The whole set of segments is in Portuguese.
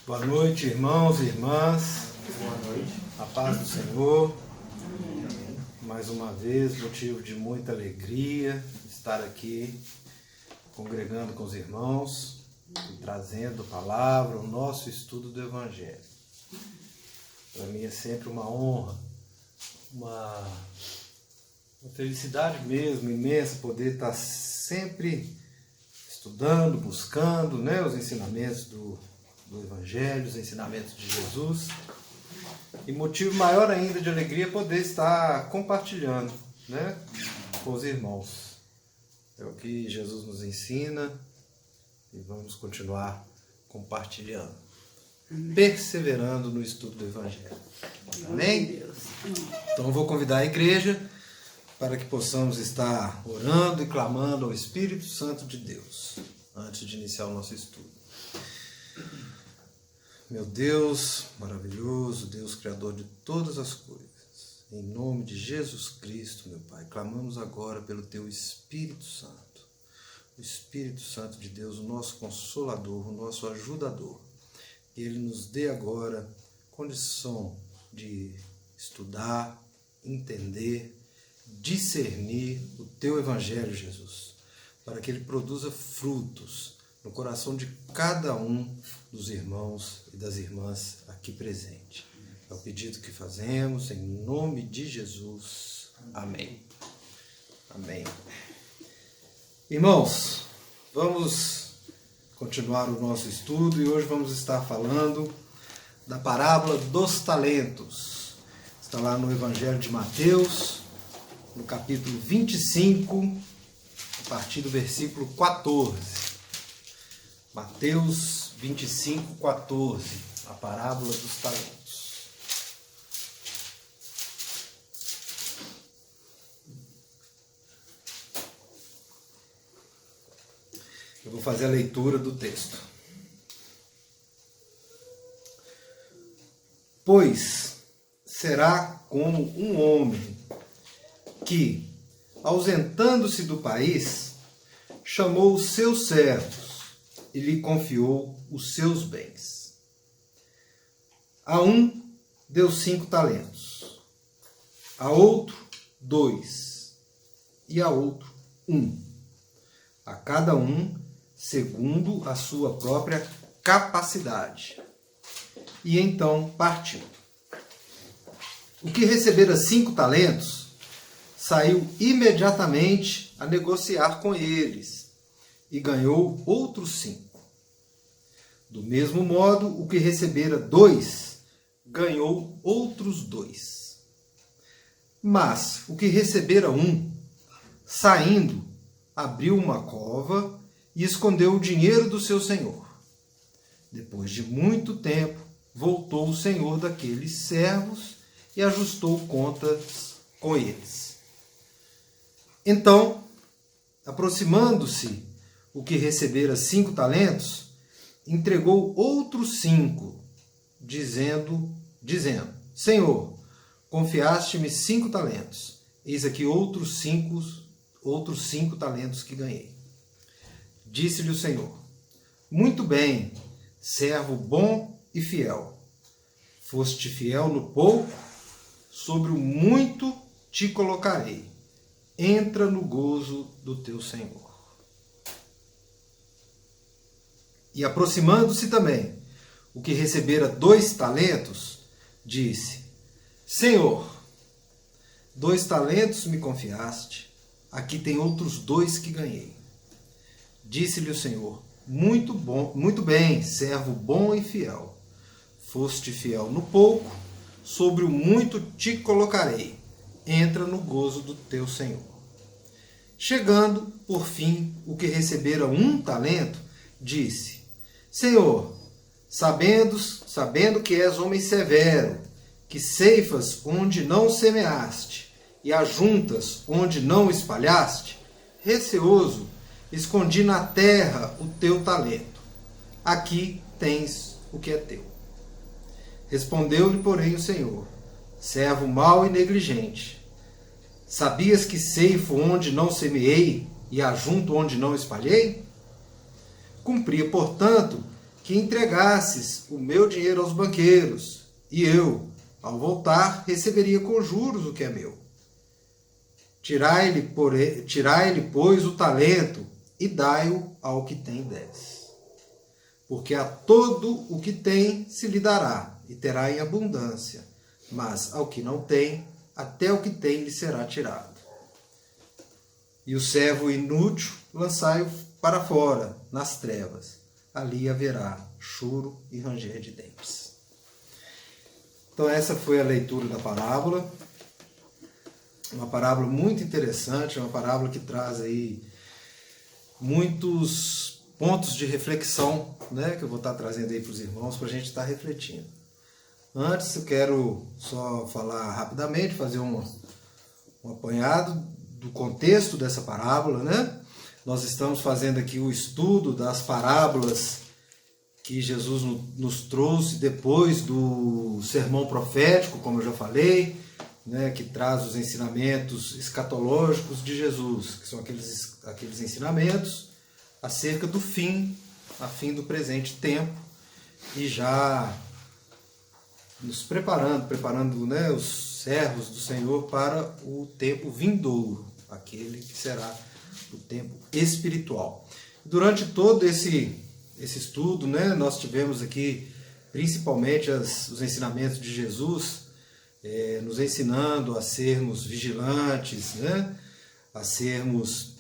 Boa noite, irmãos e irmãs. Boa noite. A paz do Senhor. Mais uma vez, motivo de muita alegria estar aqui congregando com os irmãos e trazendo a palavra, o nosso estudo do Evangelho. Para mim é sempre uma honra, uma felicidade mesmo, imensa, poder estar sempre estudando, buscando, os ensinamentos do Evangelho, os ensinamentos de Jesus. E motivo maior ainda de alegria é poder estar compartilhando, com os irmãos. É o que Jesus nos ensina e vamos continuar compartilhando, perseverando no estudo do Evangelho. Amém? Então eu vou convidar a igreja para que possamos estar orando e clamando ao Espírito Santo de Deus antes de iniciar o nosso estudo. Meu Deus maravilhoso, Deus Criador de todas as coisas, em nome de Jesus Cristo, meu Pai, clamamos agora pelo Teu Espírito Santo, o Espírito Santo de Deus, o nosso Consolador, o nosso Ajudador, que Ele nos dê agora condição de estudar, entender, discernir o Teu Evangelho, Jesus, para que Ele produza frutos no coração de cada um dos irmãos e das irmãs aqui presentes. É o pedido que fazemos em nome de Jesus. Amém. Amém. Irmãos, vamos continuar o nosso estudo e hoje vamos estar falando da parábola dos talentos. Está lá no Evangelho de Mateus, no capítulo 25, a partir do versículo 14. Mateus 25, 14, a parábola dos talentos. Eu vou fazer a leitura do texto. Pois será como um homem que, ausentando-se do país, chamou os seus servos e lhe confiou os seus bens. A um deu 5 talentos, a outro 2, e a outro 1, a cada um segundo a sua própria capacidade. E então partiu. O que recebera 5 talentos saiu imediatamente a negociar com eles e ganhou outros 5. Do mesmo modo, o que recebera 2, ganhou outros 2. Mas o que recebera 1, saindo, abriu uma cova e escondeu o dinheiro do seu senhor. Depois de muito tempo, voltou o senhor daqueles servos e ajustou contas com eles. Então, aproximando-se o que recebera 5 talentos, entregou outros 5, dizendo, Senhor, confiaste-me 5 talentos, eis aqui outros 5 talentos que ganhei. Disse-lhe o Senhor, muito bem, servo bom e fiel. Foste fiel no pouco, sobre o muito te colocarei. Entra no gozo do teu Senhor. E aproximando-se também o que recebera 2 talentos, disse, Senhor, 2 talentos me confiaste, aqui tem outros 2 que ganhei. Disse-lhe o Senhor, muito bem, servo bom e fiel. Foste fiel no pouco, sobre o muito te colocarei. Entra no gozo do teu Senhor. Chegando, por fim, o que recebera 1 talento, disse, Senhor, sabendo que és homem severo, que ceifas onde não semeaste, e ajuntas onde não espalhaste, receoso, escondi na terra o teu talento. Aqui tens o que é teu. Respondeu-lhe, porém, o Senhor, servo mau e negligente, sabias que ceifo onde não semeei e ajunto onde não espalhei? Cumpria, portanto, que entregasses o meu dinheiro aos banqueiros, e eu, ao voltar, receberia com juros o que é meu. Tirai-lhe, pois, o talento e dai-o ao que tem 10. Porque a todo o que tem se lhe dará, e terá em abundância, mas ao que não tem, até o que tem lhe será tirado. E o servo inútil lançai-o para fora, nas trevas. Ali haverá choro e ranger de dentes. Então essa foi a leitura da parábola. Uma parábola muito interessante, uma parábola que traz aí muitos pontos de reflexão, né, que eu vou estar trazendo aí para os irmãos, para a gente estar refletindo. Antes eu quero só falar rapidamente, fazer um apanhado do contexto dessa parábola, né? Nós estamos fazendo aqui o estudo das parábolas que Jesus nos trouxe depois do sermão profético, como eu já falei, né, que traz os ensinamentos escatológicos de Jesus, que são aqueles ensinamentos acerca do fim, a fim do presente tempo, e já nos preparando, né, os servos do Senhor para o tempo vindouro, aquele que será o tempo espiritual. Durante todo esse estudo, né, nós tivemos aqui principalmente os ensinamentos de Jesus, nos ensinando a sermos vigilantes, né, a sermos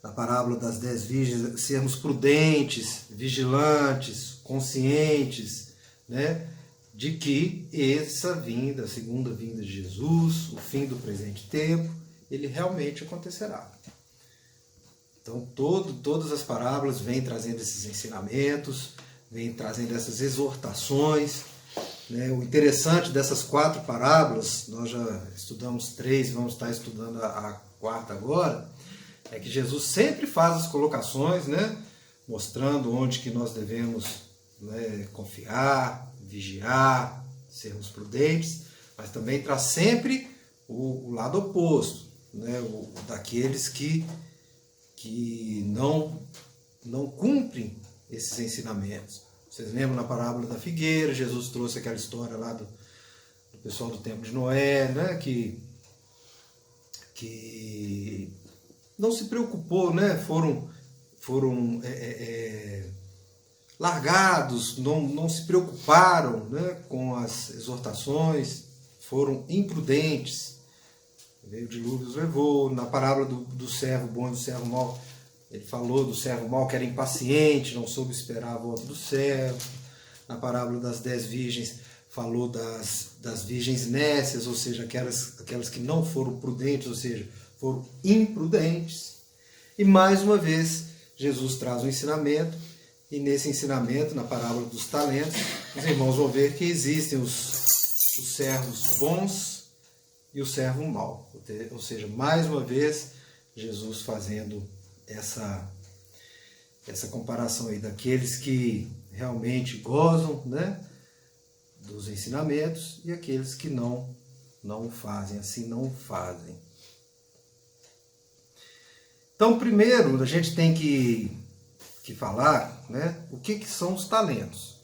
na parábola das 10 virgens, sermos prudentes, vigilantes, conscientes, né, de que essa vinda, a segunda vinda de Jesus, o fim do presente tempo, ele realmente acontecerá. Então, todas as parábolas vêm trazendo esses ensinamentos, vêm trazendo essas exortações, né? O interessante dessas 4 parábolas, nós já estudamos 3, vamos estar estudando a 4ª agora, é que Jesus sempre faz as colocações, né? Mostrando onde que nós devemos, né, confiar, vigiar, sermos prudentes, mas também traz sempre o lado oposto, né? Daqueles que não cumprem esses ensinamentos. Vocês lembram na parábola da figueira, Jesus trouxe aquela história lá do pessoal do tempo de Noé, né, que não se preocupou, né, foram largados, não se preocuparam, né, com as exortações, foram imprudentes. Veio o dilúvio os levou. Na parábola do servo bom e do servo mau, ele falou do servo mau que era impaciente, não soube esperar a volta do servo. Na parábola das 10 virgens, falou das virgens nécias, ou seja, aquelas que não foram prudentes, ou seja, foram imprudentes. E mais uma vez, Jesus traz um ensinamento, e nesse ensinamento, na parábola dos talentos, os irmãos vão ver que existem os servos bons e o servo mau. Ou seja, mais uma vez, Jesus fazendo essa comparação aí daqueles que realmente gozam, né, dos ensinamentos e aqueles que não fazem, assim não fazem. Então, primeiro, a gente tem que falar, né, o que são os talentos.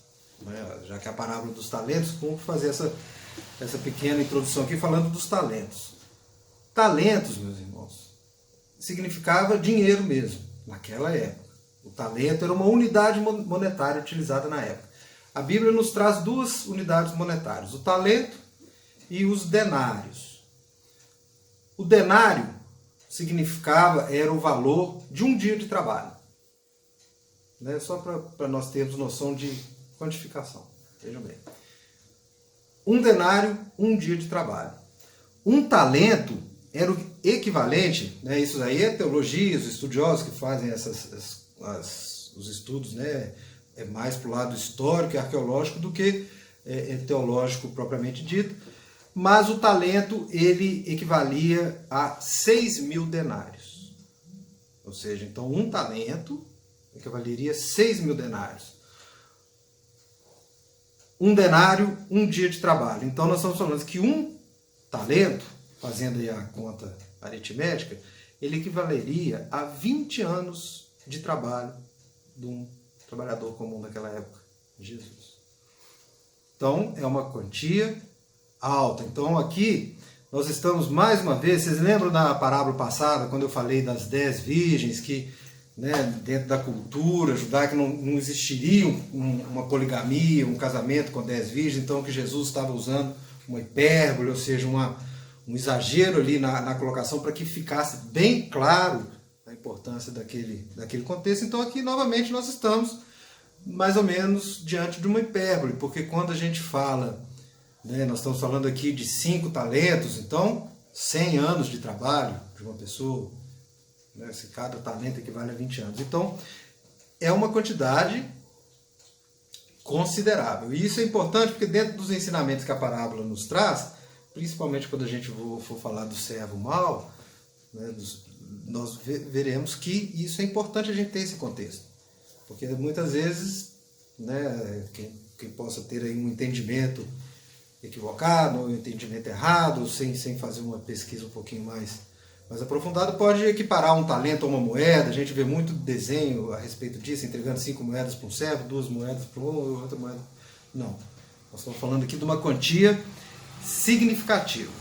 Né? Já que a parábola dos talentos, vamos fazer essa pequena introdução aqui falando dos talentos. Talentos, meus irmãos, significava dinheiro mesmo, naquela época. O talento era uma unidade monetária utilizada na época. A Bíblia nos traz 2 unidades monetárias, o talento e os denários. O denário era o valor de um dia de trabalho. Né? Só para nós termos noção de quantificação. Vejam bem. Um denário, um dia de trabalho. Um talento era o equivalente, né? Isso aí é teologia, os estudiosos que fazem os estudos, né? É mais para o lado histórico e arqueológico do que teológico propriamente dito. Mas o talento, ele equivalia a 6.000 denários. Ou seja, então um talento equivaleria a 6.000 denários. Um denário, um dia de trabalho. Então nós estamos falando que um talento, fazendo aí a conta aritmética, ele equivaleria a 20 anos de trabalho de um trabalhador comum daquela época, Jesus. Então, é uma quantia alta. Então, aqui, nós estamos mais uma vez, vocês lembram da parábola passada, quando eu falei das 10 virgens, que dentro da cultura judaica não existiria uma poligamia, um casamento com 10 virgens, então que Jesus estava usando uma hipérbole, ou seja, um exagero ali na colocação para que ficasse bem claro a importância daquele contexto. Então aqui novamente nós estamos mais ou menos diante de uma hipérbole, porque quando a gente fala, nós estamos falando aqui de 5 talentos, então 100 anos de trabalho de uma pessoa, se cada talento equivale a 20 anos. Então, é uma quantidade considerável. E isso é importante porque dentro dos ensinamentos que a parábola nos traz, principalmente quando a gente for falar do servo mau, nós veremos que isso é importante a gente ter esse contexto. Porque muitas vezes, quem possa ter aí um entendimento equivocado, um entendimento errado, sem fazer uma pesquisa um pouquinho mais aprofundada, pode equiparar um talento a uma moeda. A gente vê muito desenho a respeito disso, entregando 5 moedas para um servo, 2 moedas para outra moeda. Não. Nós estamos falando aqui de uma quantia significativa.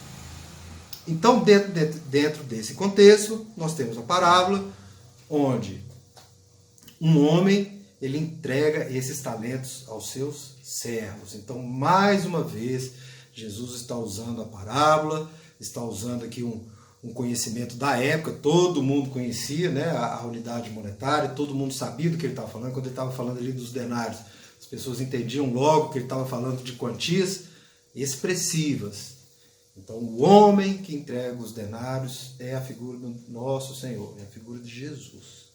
Então, dentro desse contexto, nós temos a parábola onde um homem ele entrega esses talentos aos seus servos. Então, mais uma vez, Jesus está usando a parábola, está usando aqui um conhecimento da época, todo mundo conhecia a unidade monetária, todo mundo sabia do que ele estava falando. Quando ele estava falando ali dos denários, as pessoas entendiam logo que ele estava falando de quantias expressivas. Então, o homem que entrega os denários é a figura do nosso Senhor, é a figura de Jesus.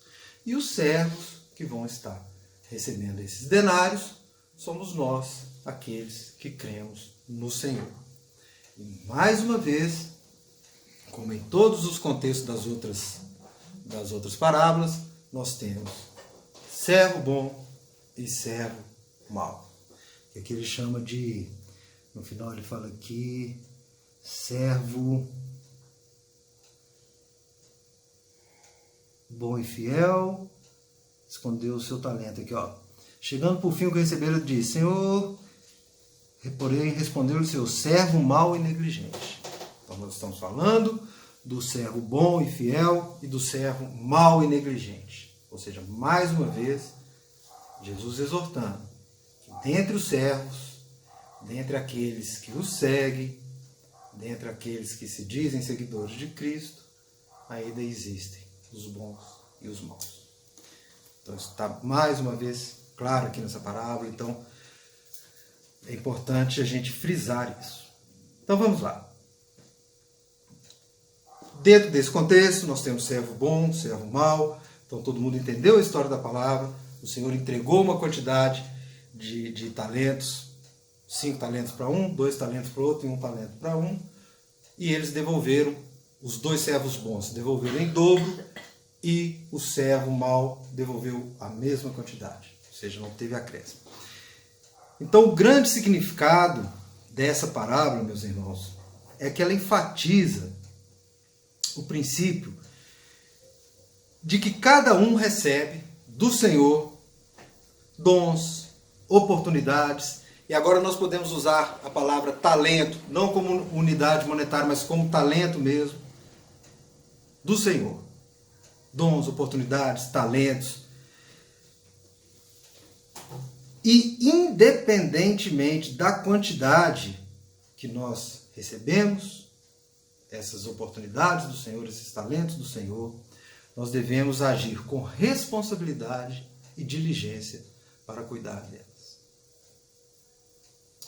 E os servos que vão estar recebendo esses denários somos nós, aqueles que cremos no Senhor. E mais uma vez, como em todos os contextos das outras parábolas, nós temos servo bom e servo mau. Que aqui ele chama de, no final ele fala aqui, servo bom e fiel, escondeu o seu talento. Aqui, ó. Chegando por fim o que receberam, ele disse: Senhor, porém respondeu-lhe seu servo mau e negligente. Então nós estamos falando do servo bom e fiel e do servo mau e negligente. Ou seja, mais uma vez, Jesus exortando que dentre os servos, dentre aqueles que o seguem, dentre aqueles que se dizem seguidores de Cristo, ainda existem os bons e os maus. Então isso está mais uma vez claro aqui nessa parábola, então é importante a gente frisar isso. Então vamos lá. Dentro desse contexto, nós temos servo bom, servo mau. Então todo mundo entendeu a história da palavra. O Senhor entregou uma quantidade de talentos, 5 talentos para um, 2 talentos para outro e 1 talento para um. E eles devolveram, os 2 servos bons devolveram em dobro e o servo mau devolveu a mesma quantidade. Ou seja, não teve acréscimo. Então o grande significado dessa parábola, meus irmãos, é que ela enfatiza o princípio de que cada um recebe do Senhor dons, oportunidades, e agora nós podemos usar a palavra talento, não como unidade monetária, mas como talento mesmo, do Senhor. Dons, oportunidades, talentos. E independentemente da quantidade que nós recebemos, essas oportunidades do Senhor, esses talentos do Senhor, nós devemos agir com responsabilidade e diligência para cuidar delas.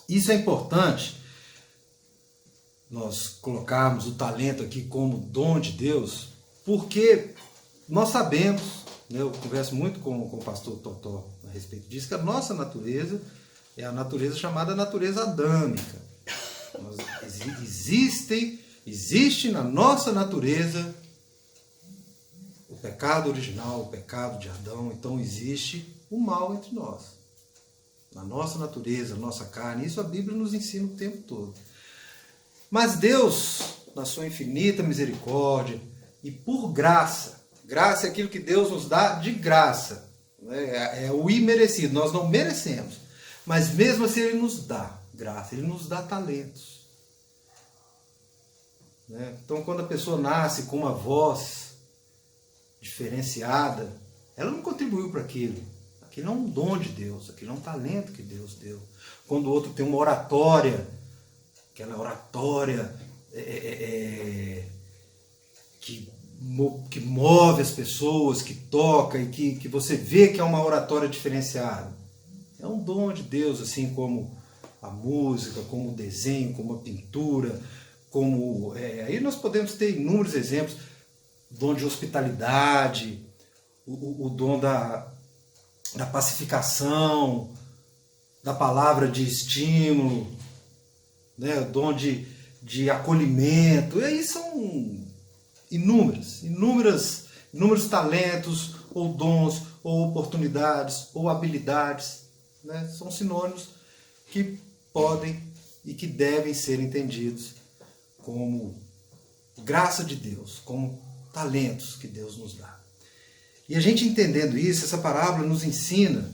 Isso é importante, nós colocarmos o talento aqui como dom de Deus, porque nós sabemos, eu converso muito com o pastor Totó a respeito disso, que a nossa natureza é a natureza chamada natureza adâmica. Existe na nossa natureza o pecado original, o pecado de Adão, então existe o mal entre nós. Na nossa natureza, na nossa carne, isso a Bíblia nos ensina o tempo todo. Mas Deus, na sua infinita misericórdia, E por graça. Graça é aquilo que Deus nos dá de graça. É o imerecido. Nós não merecemos. Mas mesmo assim Ele nos dá graça. Ele nos dá talentos. Então quando a pessoa nasce com uma voz diferenciada, ela não contribuiu para aquilo. Aquilo é um dom de Deus. Aquilo é um talento que Deus deu. Quando o outro tem uma oratória, aquela oratória que move as pessoas, que toca e que você vê que é uma oratória diferenciada. É um dom de Deus, assim como a música, como o desenho, como a pintura, como... aí nós podemos ter inúmeros exemplos. Dom de hospitalidade, o dom da pacificação, da palavra de estímulo, né? O dom de acolhimento. E aí são inúmeros talentos, ou dons, ou oportunidades, ou habilidades, né? São sinônimos que podem e que devem ser entendidos como graça de Deus, como talentos que Deus nos dá. E a gente entendendo isso, essa parábola nos ensina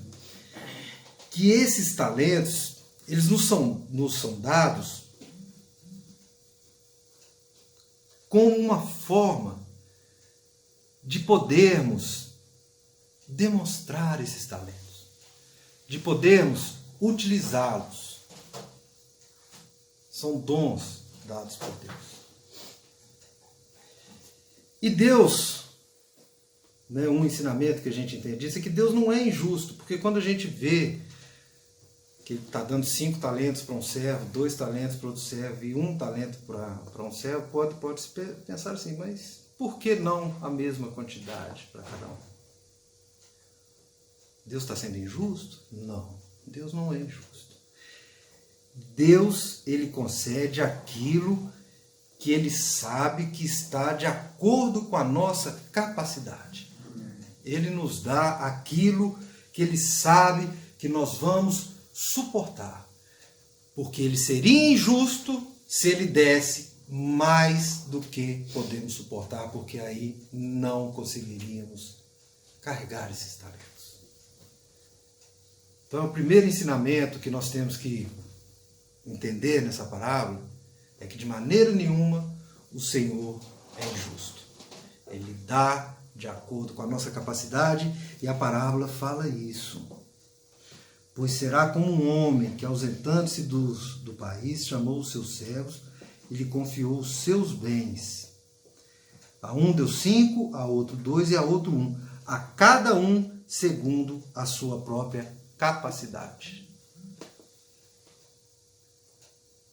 que esses talentos, eles nos são dados como uma forma de podermos demonstrar esses talentos, de podermos utilizá-los. São dons dados por Deus. E Deus, um ensinamento que a gente entende disso é que Deus não é injusto, porque quando a gente vê que Ele está dando 5 talentos para um servo, 2 talentos para outro servo e 1 talento para um servo, pode pensar assim, mas por que não a mesma quantidade para cada um? Deus está sendo injusto? Não, Deus não é injusto. Deus, Ele concede aquilo que Ele sabe que está de acordo com a nossa capacidade. Ele nos dá aquilo que Ele sabe que nós vamos suportar. Porque Ele seria injusto se Ele desse mais do que podemos suportar, porque aí não conseguiríamos carregar esses talentos. Então, o primeiro ensinamento que nós temos que entender nessa parábola é que de maneira nenhuma o Senhor é injusto. Ele dá de acordo com a nossa capacidade e a parábola fala isso. Pois será como um homem que, ausentando-se do país, chamou os seus servos e lhe confiou os seus bens. A um deu 5, a outro 2 e a outro 1. A cada um segundo a sua própria capacidade.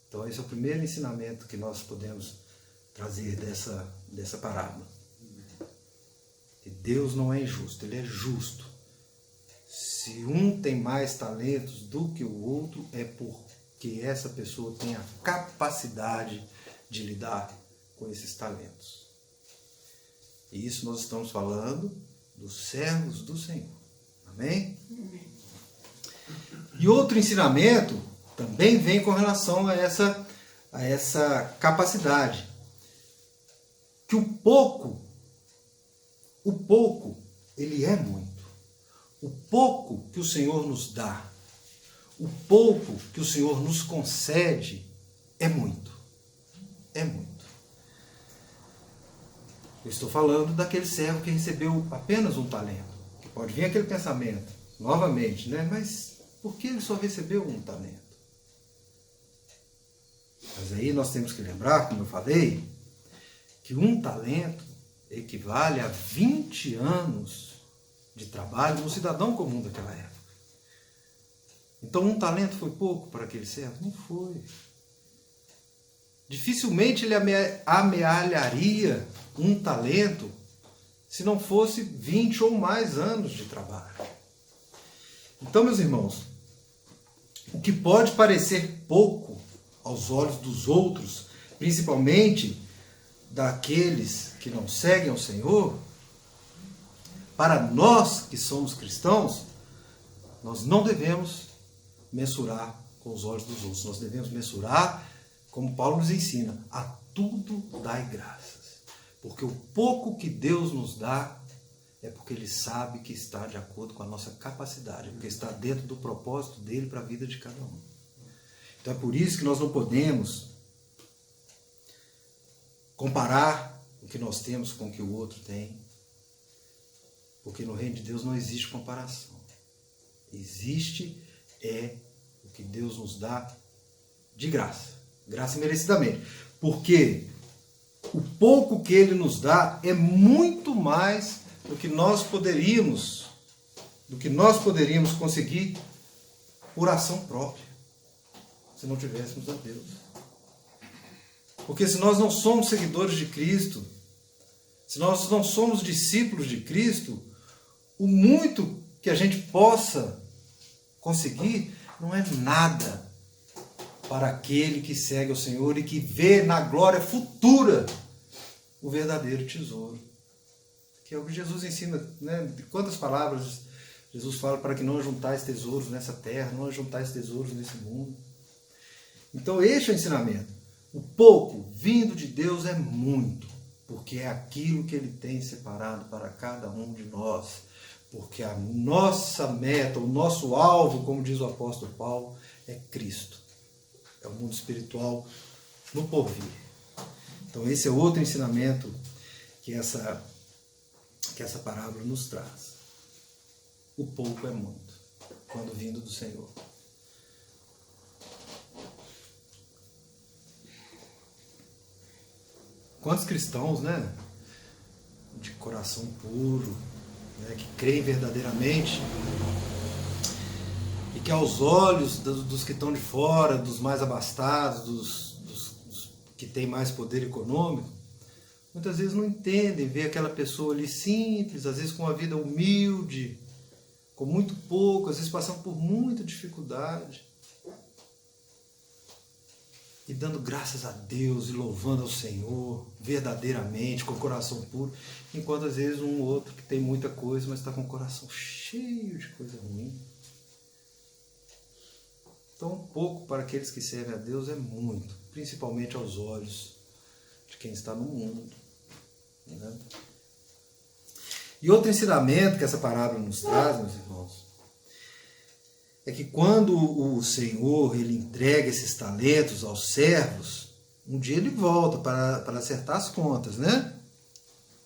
Então esse é o primeiro ensinamento que nós podemos trazer dessa parábola. Que Deus não é injusto, Ele é justo. Se um tem mais talentos do que o outro, é porque essa pessoa tem a capacidade de lidar com esses talentos. E isso nós estamos falando dos servos do Senhor. Amém? E outro ensinamento também vem com relação a essa capacidade. Que o pouco, ele é muito. O pouco que o Senhor nos dá, o pouco que o Senhor nos concede, é muito. É muito. Eu estou falando daquele servo que recebeu apenas um talento. Que pode vir aquele pensamento, novamente, né? Mas por que ele só recebeu um talento? Mas aí nós temos que lembrar, como eu falei, que um talento equivale a 20 anos de trabalho de um cidadão comum daquela época. Então um talento foi pouco para aquele servo? Não foi. Dificilmente ele amealharia um talento se não fosse 20 ou mais anos de trabalho. Então, meus irmãos, o que pode parecer pouco aos olhos dos outros, principalmente daqueles que não seguem ao Senhor, para nós que somos cristãos, nós não devemos mensurar com os olhos dos outros. Nós devemos mensurar, como Paulo nos ensina, a tudo dai graças. Porque o pouco que Deus nos dá é porque Ele sabe que está de acordo com a nossa capacidade, porque está dentro do propósito dele para a vida de cada um. Então é por isso que nós não podemos comparar o que nós temos com o que o outro tem, porque no reino de Deus não existe comparação. Existe o que Deus nos dá de graça, graça merecidamente, porque o pouco que Ele nos dá é muito mais do que nós poderíamos conseguir por ação própria, se não tivéssemos a Deus. Porque se nós não somos seguidores de Cristo, se nós não somos discípulos de Cristo, o muito que a gente possa conseguir não é nada para aquele que segue o Senhor e que vê na glória futura o verdadeiro tesouro. Que é o que Jesus ensina, né? De quantas palavras Jesus fala para que não ajuntais tesouros nessa terra, não ajuntais tesouros nesse mundo. Então este é o ensinamento. O pouco vindo de Deus é muito, porque é aquilo que Ele tem separado para cada um de nós. Porque a nossa meta, o nosso alvo, como diz o apóstolo Paulo, é Cristo. É o mundo espiritual no porvir. Então esse é outro ensinamento que essa parábola nos traz. O pouco é muito, quando vindo do Senhor. Quantos cristãos, né, de coração puro, né, que creem verdadeiramente, e que aos olhos dos que estão de fora, dos mais abastados, dos que têm mais poder econômico, muitas vezes não entendem, vê aquela pessoa ali simples, às vezes com uma vida humilde, com muito pouco, às vezes passando por muita dificuldade, e dando graças a Deus e louvando ao Senhor verdadeiramente, com o coração puro, enquanto às vezes um outro que tem muita coisa, mas está com o coração cheio de coisa ruim. Então, pouco para aqueles que servem a Deus é muito, principalmente aos olhos de quem está no mundo. Né? E outro ensinamento que essa parábola nos traz, meus irmãos, é que quando o Senhor ele entrega esses talentos aos servos, um dia ele volta para acertar as contas, né?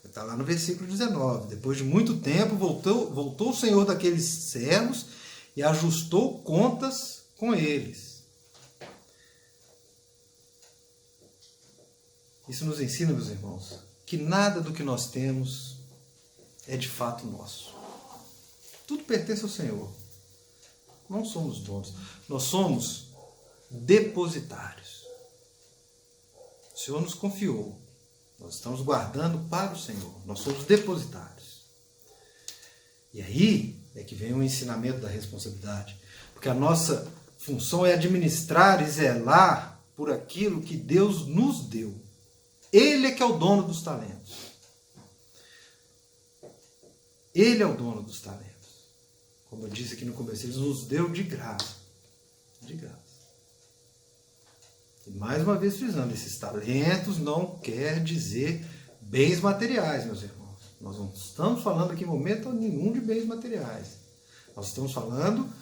Está lá no versículo 19. Depois de muito tempo, voltou o Senhor daqueles servos e ajustou contas com eles. Isso nos ensina, meus irmãos, que nada do que nós temos é de fato nosso. Tudo pertence ao Senhor. Não somos donos. Nós somos depositários. O Senhor nos confiou. Nós estamos guardando para o Senhor. Nós somos depositários. E aí é que vem o ensinamento da responsabilidade. Porque a nossa função é administrar e zelar por aquilo que Deus nos deu. Ele é que é o dono dos talentos. Ele é o dono dos talentos. Como eu disse aqui no começo, Ele nos deu de graça. De graça. E mais uma vez frisando, esses talentos não quer dizer bens materiais, meus irmãos. Nós não estamos falando aqui em momento nenhum de bens materiais. Nós estamos falando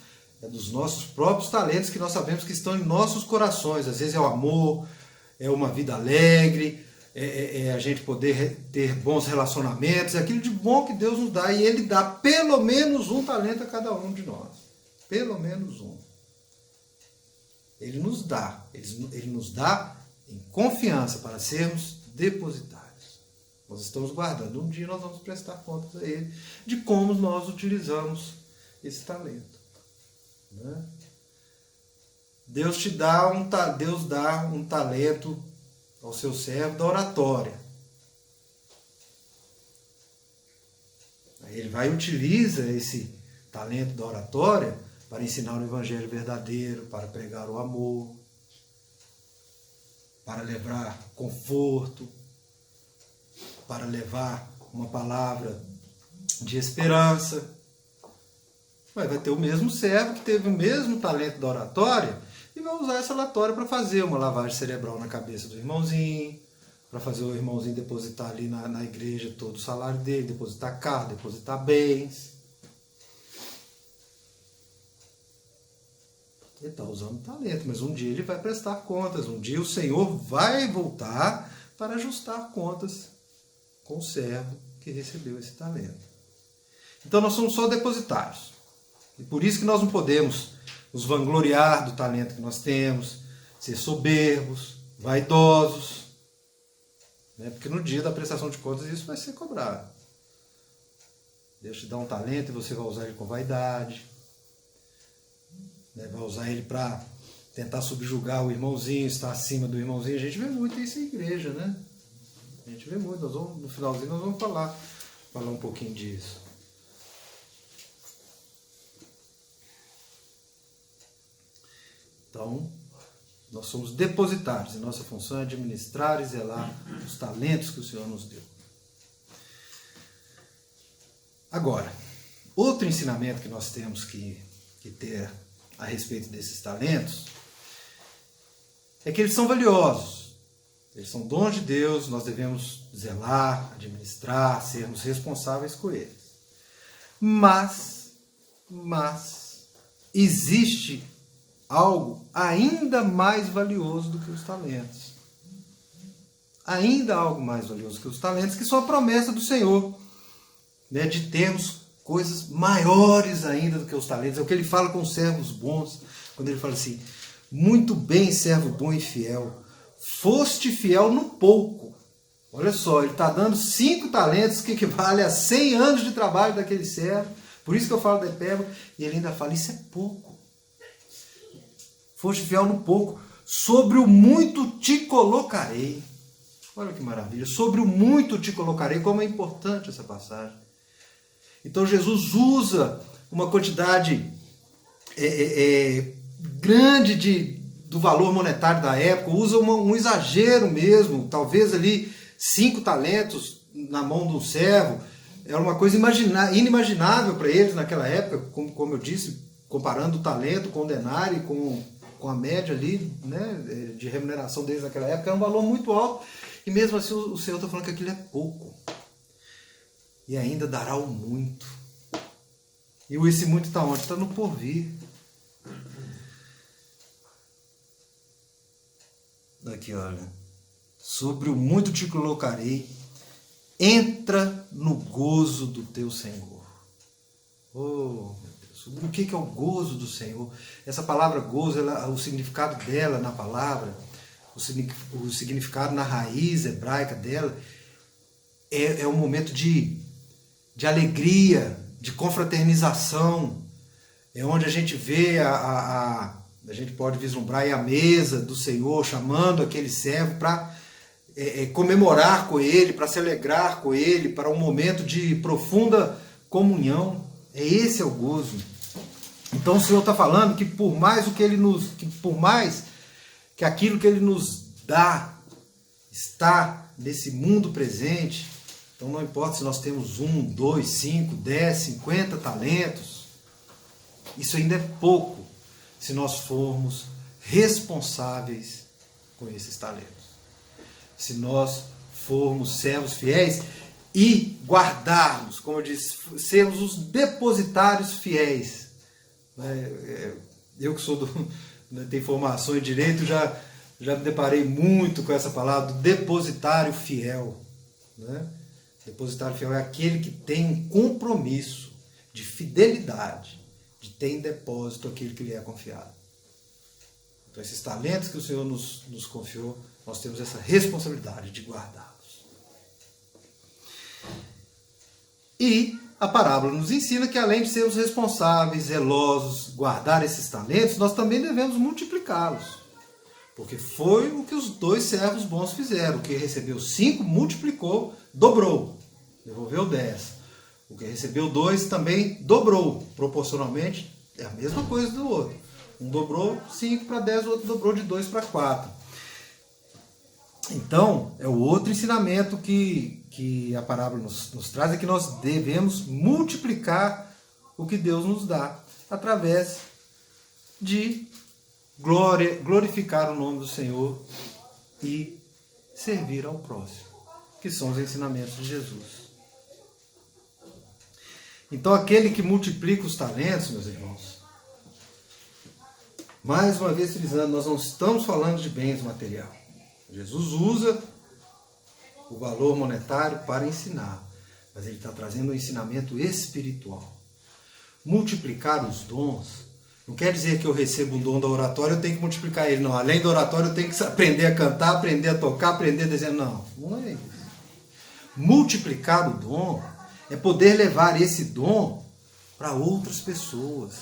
dos nossos próprios talentos que nós sabemos que estão em nossos corações. Às vezes é o amor, é uma vida alegre, é a gente poder ter bons relacionamentos, é aquilo de bom que Deus nos dá. E Ele dá pelo menos um talento a cada um de nós. Pelo menos um. Ele nos dá. Ele nos dá em confiança para sermos depositários. Nós estamos guardando. Um dia nós vamos prestar contas a Ele de como nós utilizamos esse talento. Né? Deus dá um talento ao seu servo da oratória. Ele vai e utiliza esse talento da oratória para ensinar o evangelho verdadeiro, para pregar o amor, para levar conforto, para levar uma palavra de esperança. Mas vai ter o mesmo servo que teve o mesmo talento da oratória e vai usar essa oratória para fazer uma lavagem cerebral na cabeça do irmãozinho, para fazer o irmãozinho depositar ali na igreja todo o salário dele, depositar carro, depositar bens. Ele está usando o talento, mas um dia ele vai prestar contas, um dia o Senhor vai voltar para ajustar contas com o servo que recebeu esse talento. Então nós somos só depositários. E por isso que nós não podemos nos vangloriar do talento que nós temos, ser soberbos, vaidosos, né? Porque no dia da prestação de contas isso vai ser cobrado. Deus te dá um talento e você vai usar ele com vaidade, né? Vai usar ele para tentar subjugar o irmãozinho, estar acima do irmãozinho. A gente vê muito isso em igreja, né? A gente vê muito. No finalzinho nós vamos falar um pouquinho disso. Então, nós somos depositários e nossa função é administrar e zelar os talentos que o Senhor nos deu. Agora, outro ensinamento que nós temos que ter a respeito desses talentos é que eles são valiosos. Eles são dons de Deus, nós devemos zelar, administrar, sermos responsáveis com eles. Mas existe algo ainda mais valioso do que os talentos. Ainda algo mais valioso que os talentos, que são a promessa do Senhor, né, de termos coisas maiores ainda do que os talentos. É o que ele fala com os servos bons, quando ele fala assim: muito bem, servo bom e fiel, foste fiel no pouco. Olha só, ele está dando 5 talentos, que equivale a 100 anos de trabalho daquele servo. Por isso que eu falo da hipérbole, e ele ainda fala: isso é pouco. Foste fiel no pouco, sobre o muito te colocarei. Olha que maravilha, sobre o muito te colocarei. Como é importante essa passagem. Então Jesus usa uma quantidade grande do valor monetário da época, usa um exagero mesmo, talvez ali 5 talentos na mão de um servo, era uma coisa inimaginável para eles naquela época, como eu disse, comparando o talento com o denário, com a média ali, né, de remuneração deles naquela época, era um valor muito alto, e mesmo assim o Senhor está falando que aquilo é pouco, e ainda dará o muito. E esse muito está onde? Está no porvir. Aqui, olha. Sobre o muito te colocarei, entra no gozo do teu Senhor. Oh, meu Deus. O que é o gozo do Senhor? Essa palavra gozo, o significado dela na palavra, o significado na raiz hebraica dela, é um momento de alegria, de confraternização. É onde a gente vê a gente pode vislumbrar aí a mesa do Senhor, chamando aquele servo para comemorar com ele, para se alegrar com ele, para um momento de profunda comunhão. Esse é o gozo. Então o Senhor está falando que por mais que aquilo que Ele nos dá está nesse mundo presente, então não importa se nós temos 1, 2, 5, 10, 50 talentos, isso ainda é pouco se nós formos responsáveis com esses talentos. Se nós formos servos fiéis e guardarmos, como eu disse, sermos os depositários fiéis. Eu que tenho formação em direito, já me deparei muito com essa palavra do depositário fiel. Né? Depositário fiel é aquele que tem um compromisso de fidelidade, de ter em depósito aquilo que lhe é confiado. Então esses talentos que o Senhor nos confiou, nós temos essa responsabilidade de guardá-los. E a parábola nos ensina que além de sermos responsáveis, zelosos, guardar esses talentos, nós também devemos multiplicá-los. Porque foi o que os 2 servos bons fizeram. O que recebeu 5, multiplicou, dobrou. Devolveu 10. O que recebeu 2 também dobrou. Proporcionalmente, é a mesma coisa do outro. Um dobrou 5 para 10, o outro dobrou de 2 para 4. Então, é o outro ensinamento que a parábola nos traz, é que nós devemos multiplicar o que Deus nos dá, através de glorificar o nome do Senhor e servir ao próximo, que são os ensinamentos de Jesus. Então, aquele que multiplica os talentos, meus irmãos, mais uma vez frisando, nós não estamos falando de bens materiais. Jesus usa o valor monetário para ensinar, mas ele está trazendo um ensinamento espiritual. Multiplicar os dons não quer dizer que eu recebo um dom da oratória, eu tenho que multiplicar ele. Não, além da oratória, eu tenho que aprender a cantar, aprender a tocar, aprender a desenhar. Não, não é isso. Multiplicar o dom é poder levar esse dom para outras pessoas.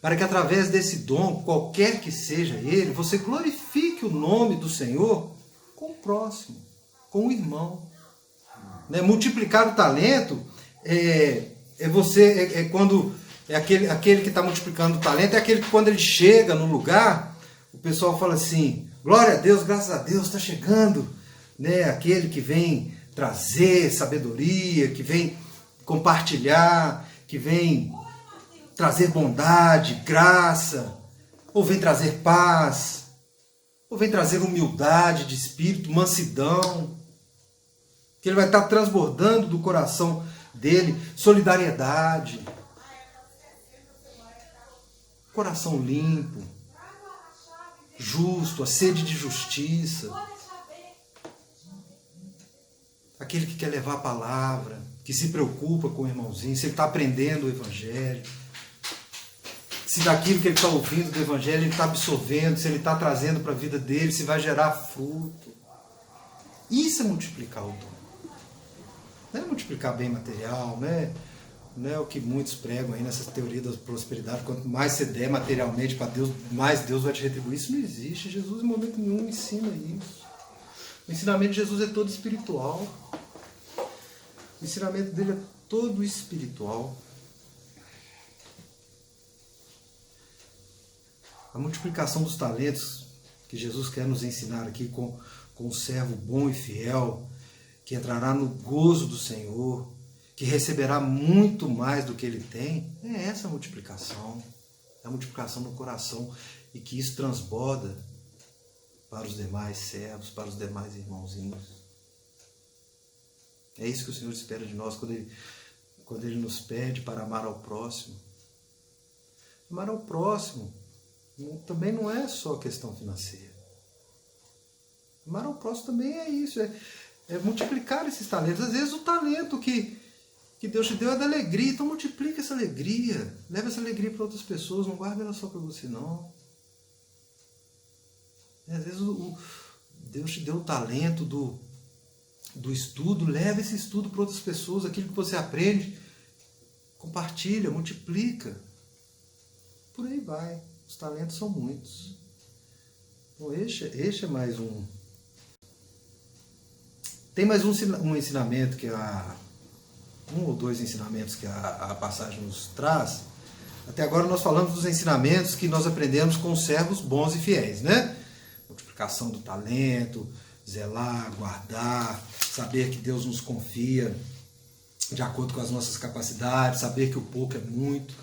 Para que através desse dom, qualquer que seja ele, você glorifique o nome do Senhor com o próximo, com o irmão. Né? Multiplicar o talento aquele que está multiplicando o talento, é aquele que quando ele chega no lugar, o pessoal fala assim, glória a Deus, graças a Deus, está chegando, né? Aquele que vem trazer sabedoria, que vem compartilhar, que vem trazer bondade, graça, ou vem trazer paz, ou vem trazer humildade de espírito, mansidão, que ele vai estar transbordando do coração dele, solidariedade, coração limpo, justo, a sede de justiça. Aquele que quer levar a palavra, que se preocupa com o irmãozinho, se ele está aprendendo o Evangelho, se daquilo que ele está ouvindo do Evangelho ele está absorvendo, se ele está trazendo para a vida dele, se vai gerar fruto. Isso é multiplicar o dom. Não é multiplicar bem material, não é o que muitos pregam aí nessa teoria da prosperidade. Quanto mais você der materialmente para Deus, mais Deus vai te retribuir. Isso não existe. Jesus, em momento nenhum, ensina isso. O ensinamento de Jesus é todo espiritual. O ensinamento dele é todo espiritual. A multiplicação dos talentos que Jesus quer nos ensinar aqui com o servo bom e fiel, que entrará no gozo do Senhor, que receberá muito mais do que ele tem, é essa multiplicação. É a multiplicação no coração e que isso transborda para os demais servos, para os demais irmãozinhos. É isso que o Senhor espera de nós quando Ele nos pede para amar ao próximo. Amar ao próximo também não é só questão financeira. Amar ao próximo também é isso, é multiplicar esses talentos. Às vezes o talento que Deus te deu é da alegria, então multiplica essa alegria. Leva essa alegria para outras pessoas, não guarda ela só para você, não. Às vezes Deus te deu o talento do estudo, leva esse estudo para outras pessoas, aquilo que você aprende, compartilha, multiplica. Por aí vai. Os talentos são muitos. Então, este é mais um. Tem mais um ensinamento que um ou dois ensinamentos que a passagem nos traz. Até agora nós falamos dos ensinamentos que nós aprendemos com os servos bons e fiéis, né? Multiplicação do talento, zelar, guardar, saber que Deus nos confia de acordo com as nossas capacidades, saber que o pouco é muito.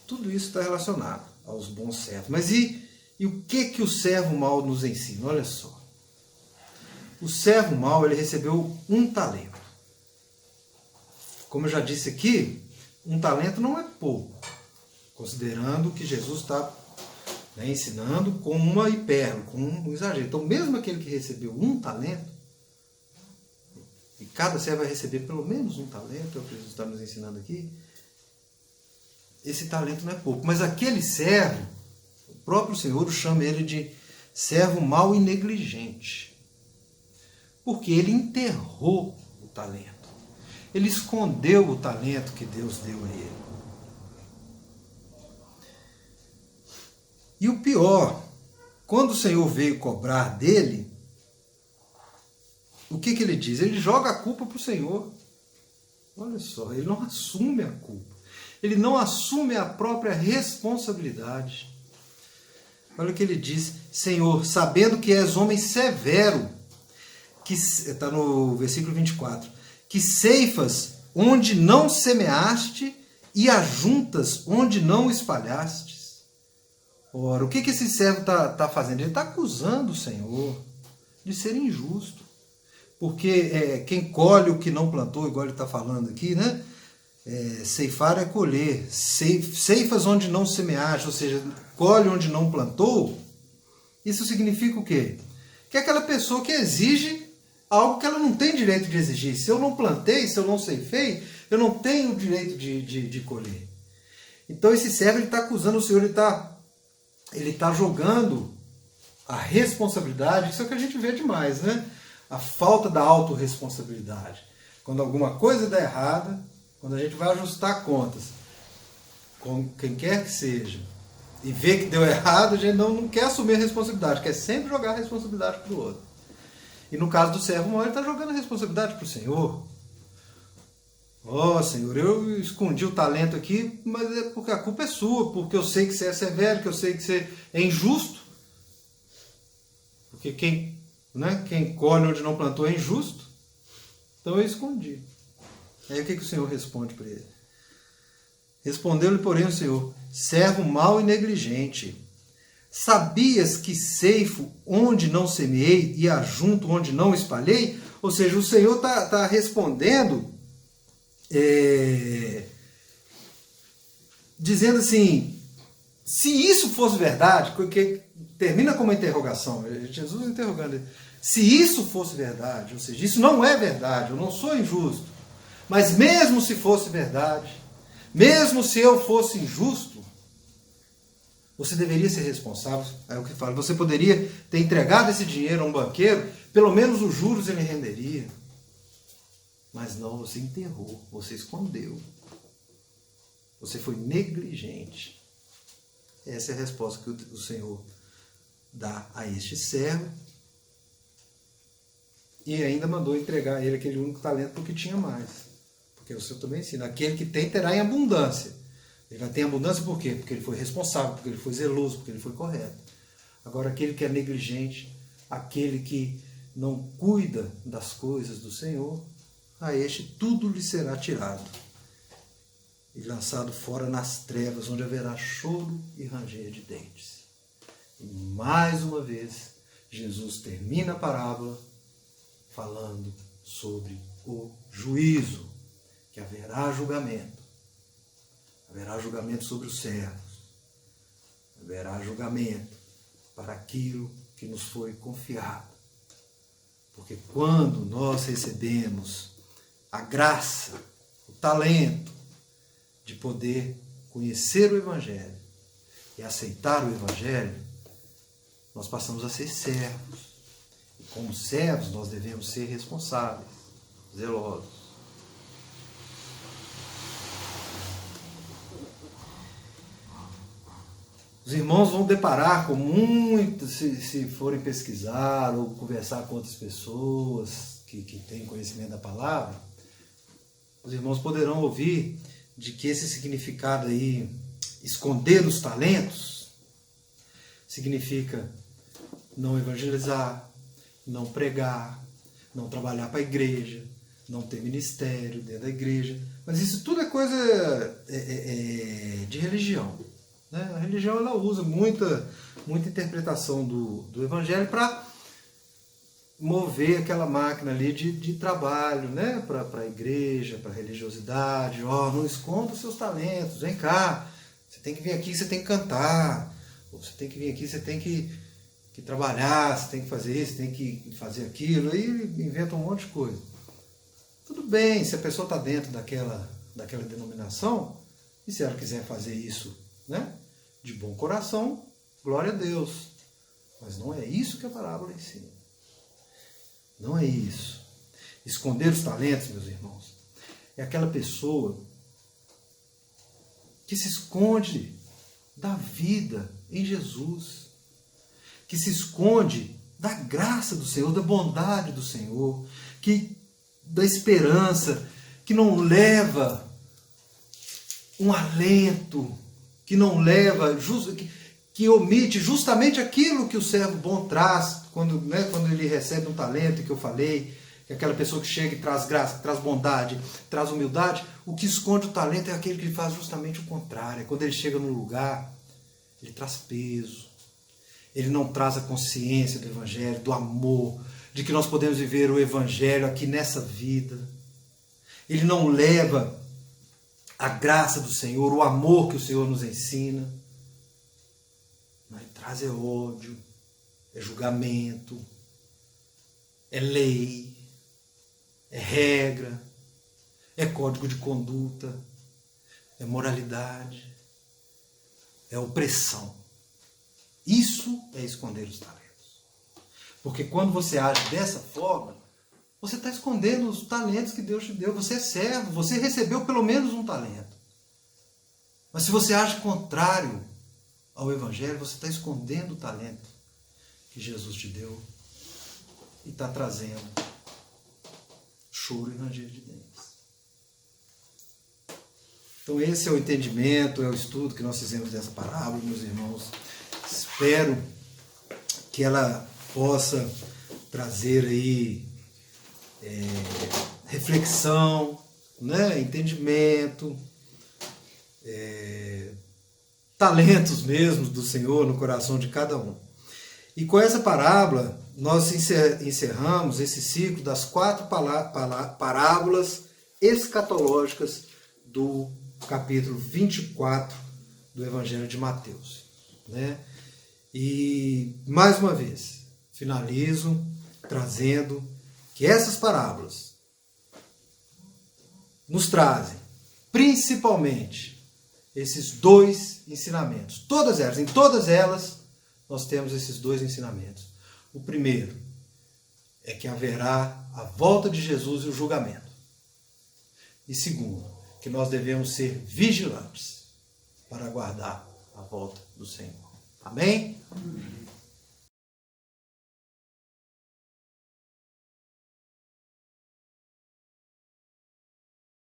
Tudo isso está relacionado aos bons servos. Mas e o que o servo mau nos ensina? Olha só. O servo mau, ele recebeu um talento. Como eu já disse aqui, um talento não é pouco, considerando que Jesus está ensinando com uma hipérbole, com um exagero. Então, mesmo aquele que recebeu um talento, e cada servo vai receber pelo menos um talento, é o que Jesus está nos ensinando aqui, esse talento não é pouco. Mas aquele servo, o próprio Senhor chama ele de servo mau e negligente, porque ele enterrou o talento. Ele escondeu o talento que Deus deu a ele. E o pior, quando o Senhor veio cobrar dele, o que ele diz? Ele joga a culpa para o Senhor. Olha só, ele não assume a culpa. Ele não assume a própria responsabilidade. Olha o que ele diz: Senhor, sabendo que és homem severo, que está no versículo 24, que ceifas onde não semeaste e ajuntas onde não espalhastes. Ora, o que esse servo está fazendo? Ele está acusando o Senhor. de ser injusto. Porque quem colhe o que não plantou, igual ele está falando aqui, né? Ceifar é colher. Ceifas onde não semeaste, ou seja, colhe onde não plantou. Isso significa o quê? Que é aquela pessoa que exige algo que ela não tem direito de exigir. Se eu não plantei, se eu não ceifei, eu não tenho o direito de colher. Então esse servo está acusando o Senhor, ele tá jogando a responsabilidade. Isso é o que a gente vê demais, né? A falta da autorresponsabilidade. Quando alguma coisa dá errada, quando a gente vai ajustar contas com quem quer que seja e vê que deu errado, a gente não quer assumir a responsabilidade, quer sempre jogar a responsabilidade para o outro. E no caso do servo mau, ele está jogando a responsabilidade para o Senhor. Senhor, eu escondi o talento aqui, mas é porque a culpa é sua, porque eu sei que você é severo, que eu sei que você é injusto. Porque quem colhe onde não plantou é injusto. Então eu escondi. Aí o que o Senhor responde para ele? Respondeu-lhe, porém, o Senhor: servo mau e negligente, sabias que ceifo onde não semeei e ajunto onde não espalhei? Ou seja, o Senhor está respondendo, dizendo assim, se isso fosse verdade, porque termina com uma interrogação, Jesus interrogando ele, se isso fosse verdade, ou seja, isso não é verdade, eu não sou injusto, mas mesmo se fosse verdade, mesmo se eu fosse injusto, você deveria ser responsável. É o que fala. Você poderia ter entregado esse dinheiro a um banqueiro, pelo menos os juros ele renderia. Mas não, você enterrou, você escondeu. Você foi negligente. Essa é a resposta que o Senhor dá a este servo. E ainda mandou entregar a ele aquele único talento porque tinha mais. Porque o Senhor também ensina, aquele que tem terá em abundância. Ele vai ter abundância por quê? Porque ele foi responsável, porque ele foi zeloso, porque ele foi correto. Agora aquele que é negligente, aquele que não cuida das coisas do Senhor, a este tudo lhe será tirado e lançado fora nas trevas, onde haverá choro e ranger de dentes. E mais uma vez, Jesus termina a parábola falando sobre o juízo, que haverá julgamento. Haverá julgamento sobre os servos. Haverá julgamento para aquilo que nos foi confiado. Porque quando nós recebemos a graça, o talento de poder conhecer o Evangelho e aceitar o Evangelho, nós passamos a ser servos. E como servos, nós devemos ser responsáveis, zelosos. Os irmãos vão deparar com muito, se forem pesquisar ou conversar com outras pessoas que têm conhecimento da palavra, os irmãos poderão ouvir de que esse significado aí, esconder os talentos, significa não evangelizar, não pregar, não trabalhar para a igreja, não ter ministério dentro da igreja. Mas isso tudo é coisa de religião. Né? A religião ela usa muita interpretação do evangelho para mover aquela máquina ali de trabalho, né? Para a igreja, para a religiosidade. Não esconda os seus talentos, vem cá, você tem que vir aqui, você tem que cantar, você tem que vir aqui, você tem que trabalhar, você tem que fazer isso, você tem que fazer aquilo, aí inventa um monte de coisa. Tudo bem, se a pessoa está dentro daquela denominação, e se ela quiser fazer isso, né, de bom coração, glória a Deus. Mas não é isso que a parábola ensina. Não é isso. Esconder os talentos, meus irmãos, é aquela pessoa que se esconde da vida em Jesus, que se esconde da graça do Senhor, da bondade do Senhor, da esperança, que não leva um alento, que não leva, que omite justamente aquilo que o servo bom traz, quando ele recebe um talento, que eu falei, que aquela pessoa que chega e traz graça, que traz bondade, traz humildade. O que esconde o talento é aquele que faz justamente o contrário. Quando ele chega num lugar, ele traz peso, ele não traz a consciência do Evangelho, do amor, de que nós podemos viver o Evangelho aqui nessa vida. Ele não leva a graça do Senhor, o amor que o Senhor nos ensina. Mas ele traz ódio, é julgamento, é lei, é regra, é código de conduta, é moralidade, é opressão. Isso é esconder os talentos. Porque quando você age dessa forma, você está escondendo os talentos que Deus te deu. Você é servo, você recebeu pelo menos um talento. Mas se você age contrário ao Evangelho, você está escondendo o talento que Jesus te deu e está trazendo choro e ranger de dentes. Então esse é o entendimento, é o estudo que nós fizemos dessa parábola, meus irmãos. Espero que ela possa trazer aí reflexão, né? Entendimento, talentos mesmo do Senhor no coração de cada um. E com essa parábola, nós encerramos esse ciclo das 4 parábolas escatológicas do capítulo 24 do Evangelho de Mateus, né? E, mais uma vez, finalizo trazendo que essas parábolas nos trazem, principalmente, esses 2 ensinamentos. Em todas elas, nós temos esses 2 ensinamentos. O primeiro é que haverá a volta de Jesus e o julgamento. E segundo, que nós devemos ser vigilantes para aguardar a volta do Senhor. Amém?